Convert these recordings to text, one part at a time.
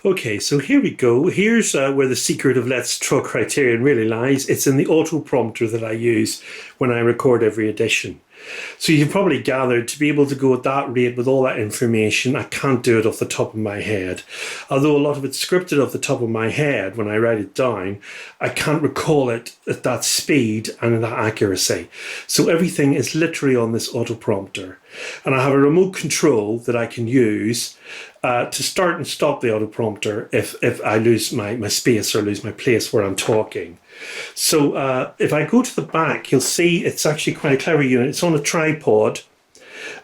Okay, so here we go. Here's where the secret of Let's Talk Criterion really lies. It's in the auto prompter that I use when I record every edition. So you've probably gathered, to be able to go at that rate with all that information, I can't do it off the top of my head. Although a lot of it's scripted off the top of my head when I write it down, I can't recall it at that speed and at that accuracy. So everything is literally on this auto prompter. And I have a remote control that I can use to start and stop the auto prompter if I lose my space or lose my place where I'm talking. So if I go to the back, you'll see it's actually quite a clever unit. It's on a tripod,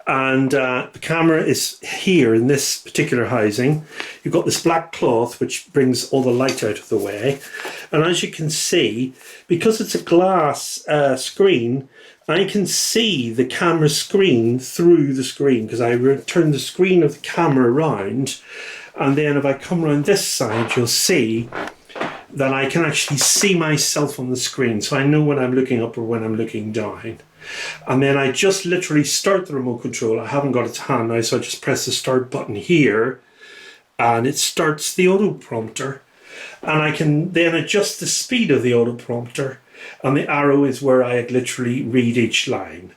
and the camera is here in this particular housing. You've got this black cloth which brings all the light out of the way, and as you can see, because it's a glass screen, I can see the camera screen through the screen because I turn the screen of the camera around, and then if I come around this side, you'll see that I can actually see myself on the screen. So I know when I'm looking up or when I'm looking down. And then I just literally start the remote control. I haven't got it to hand now, so I just press the start button here and it starts the auto prompter. And I can then adjust the speed of the auto prompter, and the arrow is where I literally read each line.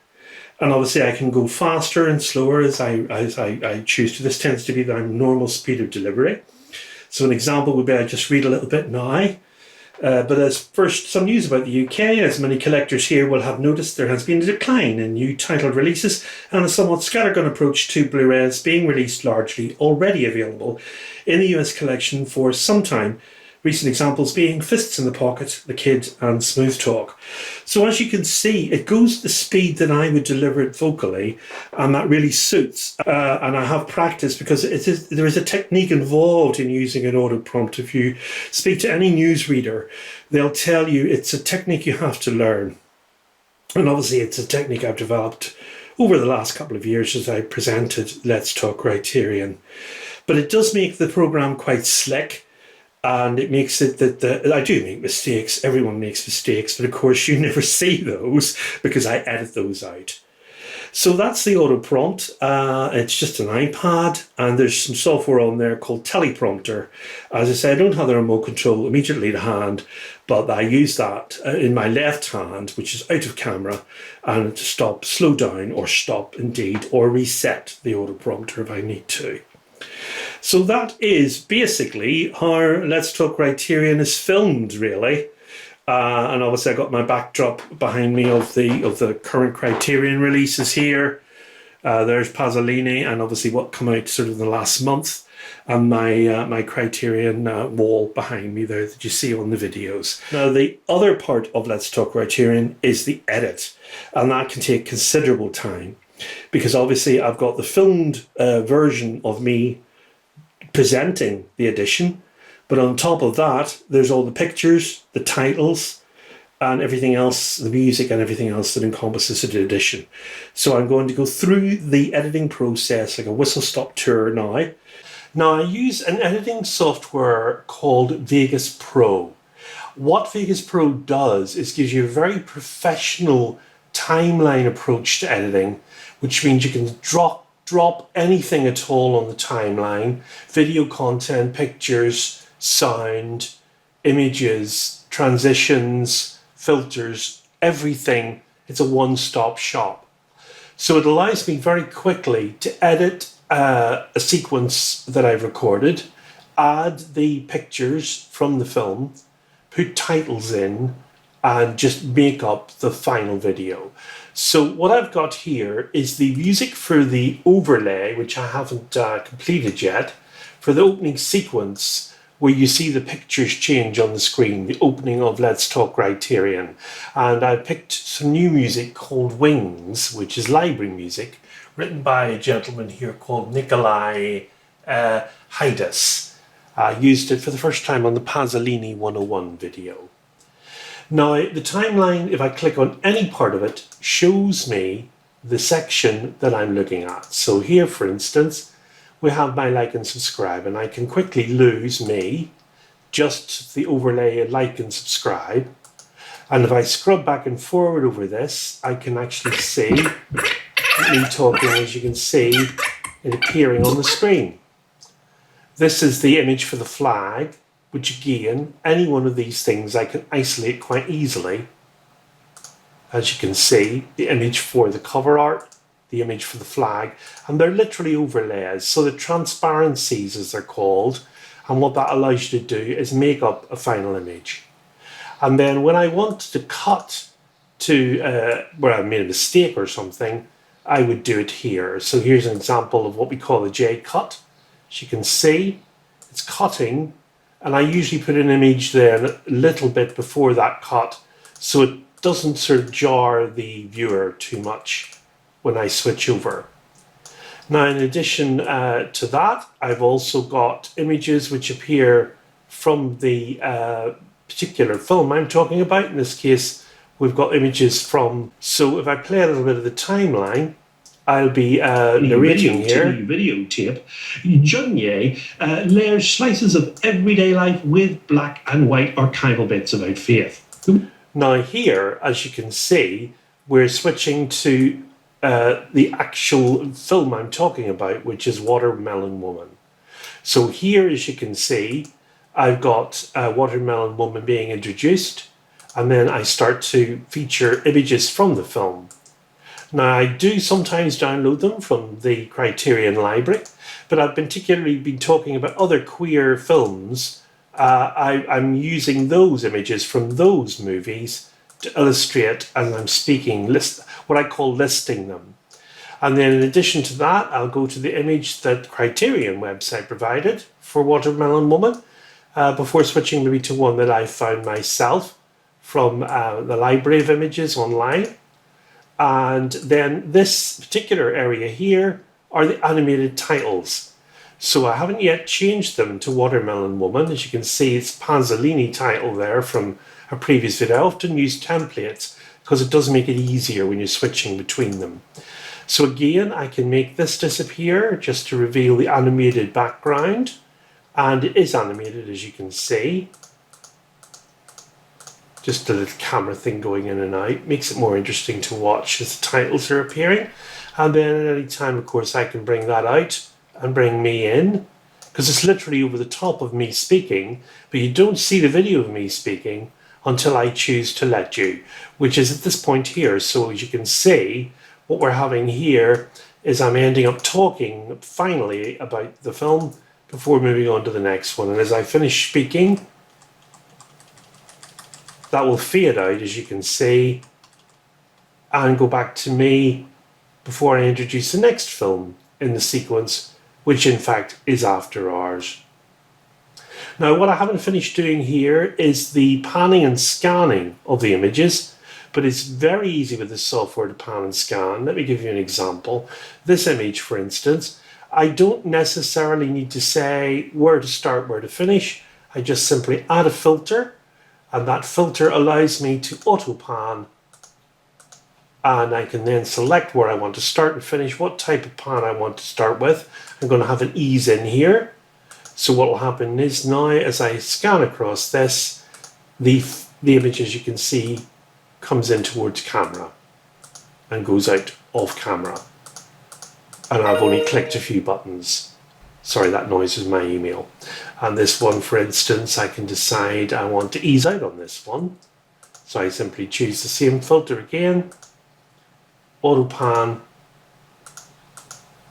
And obviously I can go faster and slower as I choose to. This tends to be my normal speed of delivery. So an example would be I just read a little bit now. But as first, some news about the UK. As many collectors here will have noticed, there has been a decline in new titled releases and a somewhat scattergun approach to Blu-rays being released, largely already available in the US collection for some time. Recent examples being Fists in the Pocket, The Kid, and Smooth Talk. So as you can see, it goes at the speed that I would deliver it vocally, and that really suits. And I have practice because there is a technique involved in using an auto prompt. If you speak to any newsreader, they'll tell you it's a technique you have to learn. And obviously it's a technique I've developed over the last couple of years as I presented Let's Talk Criterion. But it does make the program quite slick. And it makes it that I do make mistakes. Everyone makes mistakes, but of course you never see those because I edit those out. So that's the auto prompt. It's just an iPad, and there's some software on there called Teleprompter. As I say, I don't have the remote control immediately to hand, but I use that in my left hand, which is out of camera, and to stop, slow down, or stop indeed, or reset the auto prompter if I need to. So that is basically how Let's Talk Criterion is filmed, really. And obviously I got my backdrop behind me of the current Criterion releases here. There's Pasolini, and obviously what come out sort of in the last month, and my Criterion wall behind me there that you see on the videos. Now the other part of Let's Talk Criterion is the edit, and that can take considerable time because obviously I've got the filmed version of me presenting the edition, but on top of that there's all the pictures, the titles, and everything else, the music and everything else that encompasses the edition. So I'm going to go through the editing process like a whistle-stop tour now. Now I use an editing software called Vegas Pro. What Vegas Pro does is gives you a very professional timeline approach to editing, which means you can drop anything at all on the timeline: video content, pictures, sound, images, transitions, filters, everything. It's a one-stop shop. So it allows me very quickly to edit a sequence that I've recorded, add the pictures from the film, put titles in, and just make up the final video. So what I've got here is the music for the overlay, which I haven't completed yet, for the opening sequence where you see the pictures change on the screen, the opening of Let's Talk Criterion. And I picked some new music called Wings, which is library music, written by a gentleman here called Nikolai Haidas. I used it for the first time on the Pasolini 101 video. Now, the timeline, if I click on any part of it, shows me the section that I'm looking at. So here, for instance, we have my like and subscribe, and I can quickly lose me, just the overlay like and subscribe. And if I scrub back and forward over this, I can actually see me talking, as you can see, it appearing on the screen. This is the image for the flag, which again, any one of these things I can isolate quite easily. As you can see, the image for the cover art, the image for the flag, and they're literally overlays. So the transparencies, as they're called, and what that allows you to do is make up a final image. And then when I want to cut to where I made a mistake or something, I would do it here. So here's an example of what we call a J cut. As you can see, it's cutting, and I usually put an image there a little bit before that cut, so it doesn't sort of jar the viewer too much when I switch over. Now, in addition to that, I've also got images which appear from the particular film I'm talking about. In this case, we've got images from, so if I play a little bit of the timeline, I'll be narrating here. Videotape. Junye layers slices of everyday life with black and white archival bits about faith. Now here, as you can see, we're switching to the actual film I'm talking about, which is Watermelon Woman. So here, as you can see, I've got Watermelon Woman being introduced, and then I start to feature images from the film. Now, I do sometimes download them from the Criterion library, but I've particularly been talking about other queer films. I'm using those images from those movies to illustrate as I'm speaking, what I call listing them. And then in addition to that, I'll go to the image that Criterion website provided for Watermelon Woman before switching maybe to one that I found myself from the library of images online. And then this particular area here are the animated titles. So I haven't yet changed them to Watermelon Woman. As you can see, it's Pasolini title there from a previous video. I often use templates because it does make it easier when you're switching between them. So again, I can make this disappear just to reveal the animated background. And it is animated, as you can see. Just a little camera thing going in and out. Makes it more interesting to watch as the titles are appearing. And then at any time, of course, I can bring that out and bring me in, because it's literally over the top of me speaking, but you don't see the video of me speaking until I choose to let you, which is at this point here. So as you can see, what we're having here is I'm ending up talking finally about the film before moving on to the next one. And as I finish speaking, that will fade out, as you can see, and go back to me before I introduce the next film in the sequence, which in fact is After Hours. Now, what I haven't finished doing here is the panning and scanning of the images, but it's very easy with this software to pan and scan. Let me give you an example. This image, for instance, I don't necessarily need to say where to start, where to finish. I just simply add a filter, and that filter allows me to auto pan, and I can then select where I want to start and finish, what type of pan I want to start with. I'm going to have an ease in here. So what will happen is now, as I scan across this, the image, as you can see, comes in towards camera and goes out off camera. And I've only clicked a few buttons. Sorry, that noise was my email. And this one, for instance, I can decide I want to ease out on this one. So I simply choose the same filter again, auto pan,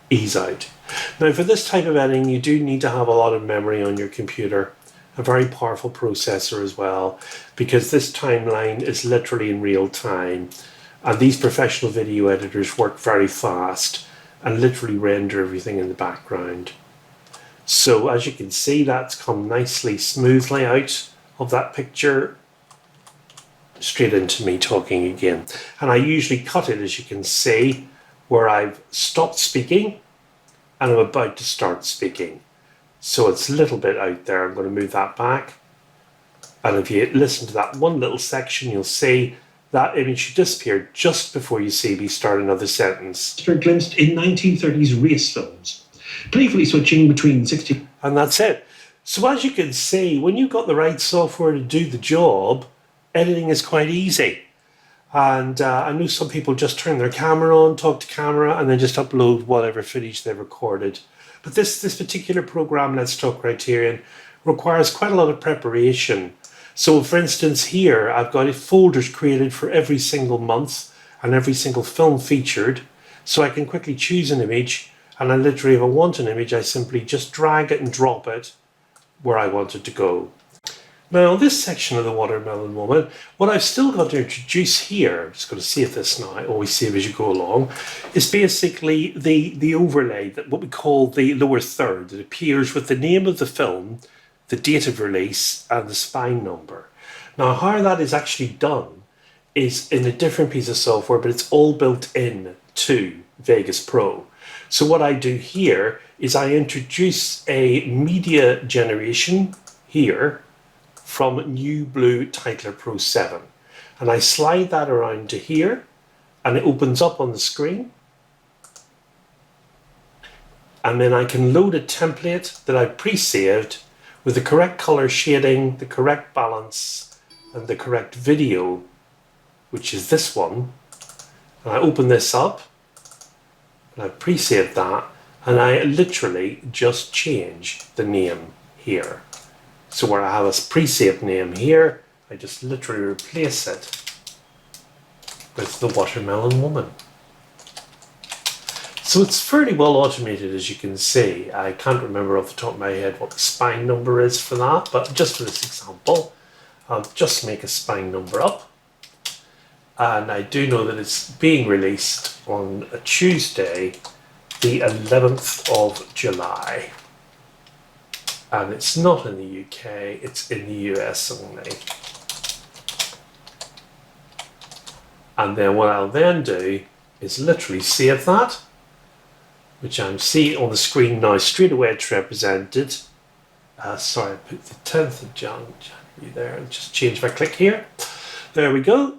ease out. Now, for this type of editing, you do need to have a lot of memory on your computer, a very powerful processor as well, because this timeline is literally in real time. And these professional video editors work very fast and literally render everything in the background. So as you can see, that's come nicely, smoothly out of that picture, straight into me talking again. And I usually cut it, as you can see, where I've stopped speaking and I'm about to start speaking. So it's a little bit out there. I'm going to move that back. And if you listen to that one little section, you'll see that image disappeared just before you see me start another sentence. Glimpsed in 1930s race films, playfully switching between 60... And that's it. So as you can see, when you've got the right software to do the job, editing is quite easy. And I know some people just turn their camera on, talk to camera, and then just upload whatever footage they've recorded. But this particular program, Let's Talk Criterion, requires quite a lot of preparation. So for instance, here I've got folders created for every single month and every single film featured. So I can quickly choose an image, and I literally, if I want an image, I simply just drag it and drop it where I want it to go. Now, this section of the Watermelon Woman, what I've still got to introduce here, I'm just going to save this now, I always save as you go along, is basically the overlay, that what we call the lower third. It appears with the name of the film, the date of release, and the spine number. Now, how that is actually done is in a different piece of software, but it's all built in to Vegas Pro. So what I do here is I introduce a media generation here from New Blue Titler Pro 7. And I slide that around to here, and it opens up on the screen. And then I can load a template that I've pre-saved with the correct color shading, the correct balance, and the correct video, which is this one. And I open this up, and I've pre-saved that, and I literally just change the name here. So where I have a pre-saved name here, I just literally replace it with the Watermelon Woman. So it's fairly well automated, as you can see. I can't remember off the top of my head what the spine number is for that, but just for this example, I'll just make a spine number up. And I do know that it's being released on a Tuesday, the 11th of July. And it's not in the UK, it's in the US only. And then what I'll then do is literally save that, which I'm seeing on the screen now straight away. It's represented. Sorry, I put the 10th of January there, and just change if I click here. There we go.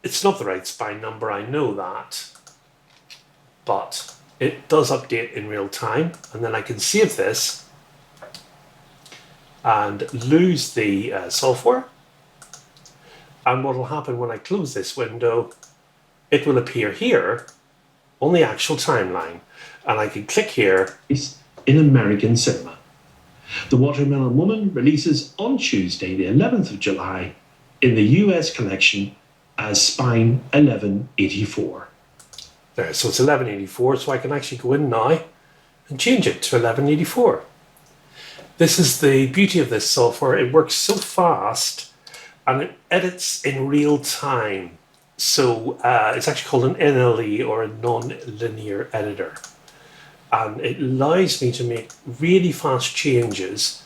It's not the right spine number, I know that, but it does update in real time, and then I can save this and lose the software. And what will happen when I close this window, it will appear here on the actual timeline, and I can click here. In American cinema. The Watermelon Woman releases on Tuesday, the 11th of July, in the US collection as Spine 1184. There, so it's 1184, so I can actually go in now and change it to 1184. This is the beauty of this software. It works so fast and it edits in real time. So it's actually called an NLE, or a non-linear editor. And it allows me to make really fast changes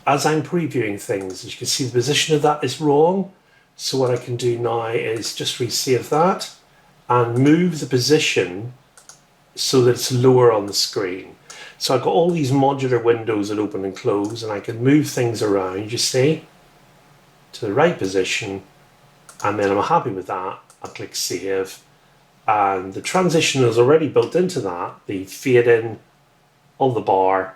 as I'm previewing things. As you can see, the position of that is wrong. So what I can do now is just resave that and move the position so that it's lower on the screen. So I've got all these modular windows that open and close, and I can move things around, you see, to the right position. And then I'm happy with that. I'll click save. And the transition is already built into that. The fade in of the bar,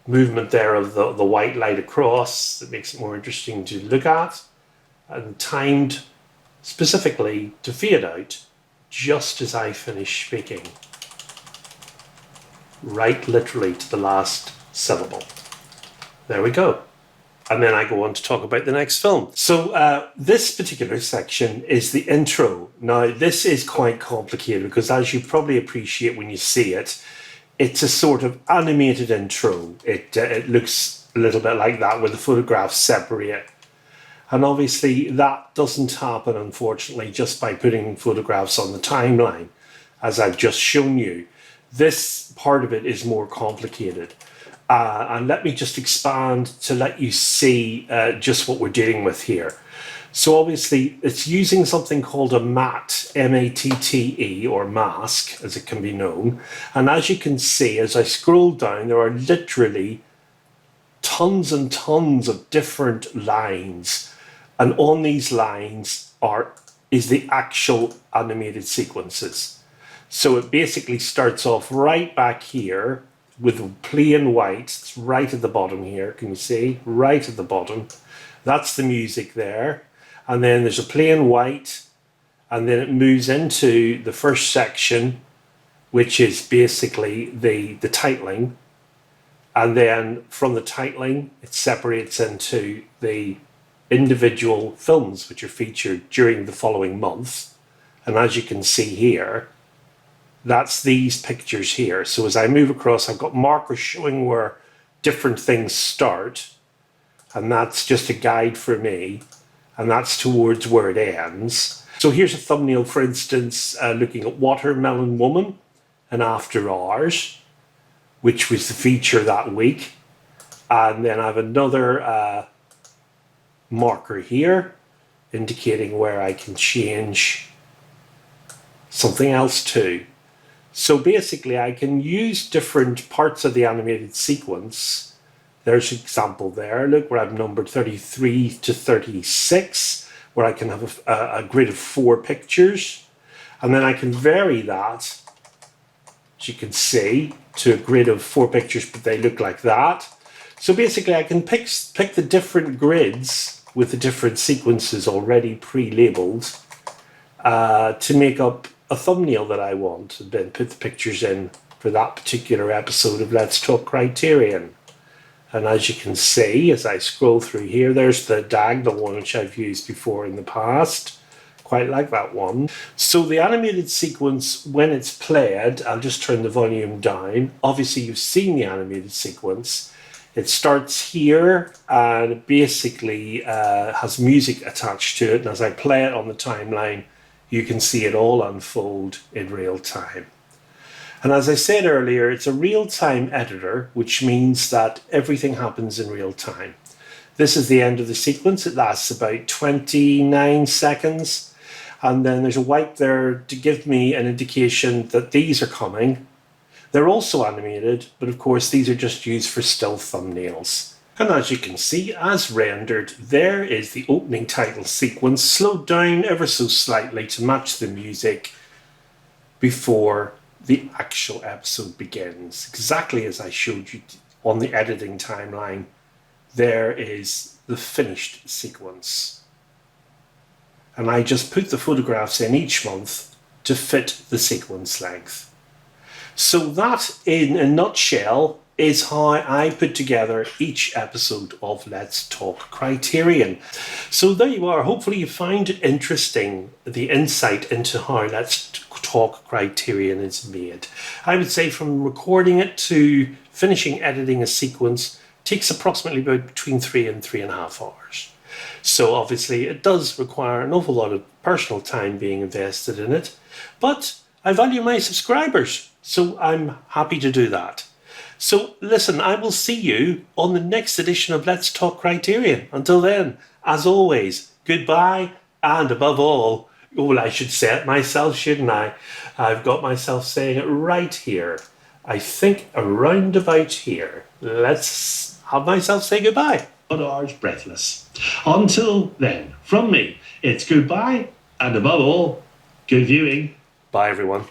movement there of the white light across that makes it more interesting to look at, and timed specifically to fade out just as I finish speaking. Right literally to the last syllable. There we go. And then I go on to talk about the next film. So this particular section is the intro. Now, this is quite complicated because, as you probably appreciate when you see it, it's a sort of animated intro. It looks a little bit like that, where the photographs separate. And obviously that doesn't happen, unfortunately, just by putting photographs on the timeline, as I've just shown you. This part of it is more complicated. And let me just expand to let you see just what we're dealing with here. So obviously it's using something called a matte, M-A-T-T-E, or mask, as it can be known. And as you can see, as I scroll down, there are literally tons and tons of different lines. And on these lines is the actual animated sequences. So it basically starts off right back here with plain white. It's right at the bottom here. Can you see? Right at the bottom. That's the music there. And then there's a plain white. And then it moves into the first section, which is basically the titling. And then from the titling, it separates into the individual films which are featured during the following month. And as you can see here, that's these pictures here. So as I move across, I've got markers showing where different things start. And that's just a guide for me. And that's towards where it ends. So here's a thumbnail, for instance, looking at Watermelon Woman and After Hours, which was the feature that week. And then I have another marker here indicating where I can change something else too. So basically I can use different parts of the animated sequence. There's an example there, look, where I've numbered 33 to 36, where I can have a grid of 4 pictures. And then I can vary that, as you can see, to a grid of 4 pictures, but they look like that. So basically I can pick the different grids with the different sequences already pre-labeled to make up a thumbnail that I want, and then put the pictures in for that particular episode of Let's Talk Criterion. And as you can see, as I scroll through here, there's the diagonal one which I've used before in the past. Quite like that one. So the animated sequence, when it's played, I'll just turn the volume down. Obviously you've seen the animated sequence. It starts here and it basically has music attached to it. And as I play it on the timeline, you can see it all unfold in real time. And as I said earlier, it's a real-time editor, which means that everything happens in real time. This is the end of the sequence. It lasts about 29 seconds. And then there's a wipe there to give me an indication that these are coming. They're also animated, but of course these are just used for still thumbnails. And as you can see, as rendered, there is the opening title sequence, slowed down ever so slightly to match the music before the actual episode begins. Exactly as I showed you on the editing timeline, there is the finished sequence. And I just put the photographs in each month to fit the sequence length. So that, in a nutshell, is how I put together each episode of Let's Talk Criterion. So there you are. Hopefully you find it interesting, the insight into how Let's Talk Criterion is made. I would say from recording it to finishing editing a sequence takes approximately between 3 and 3.5 hours. So obviously it does require an awful lot of personal time being invested in it, but I value my subscribers, so I'm happy to do that. So listen, I will see you on the next edition of Let's Talk Criterion. Until then, as always, goodbye, and above all, well, I should say it myself, shouldn't I? I've got myself saying it right here. I think around about here. Let's have myself say goodbye. Ours breathless. Until then, from me, it's goodbye, and above all, good viewing. Bye, everyone.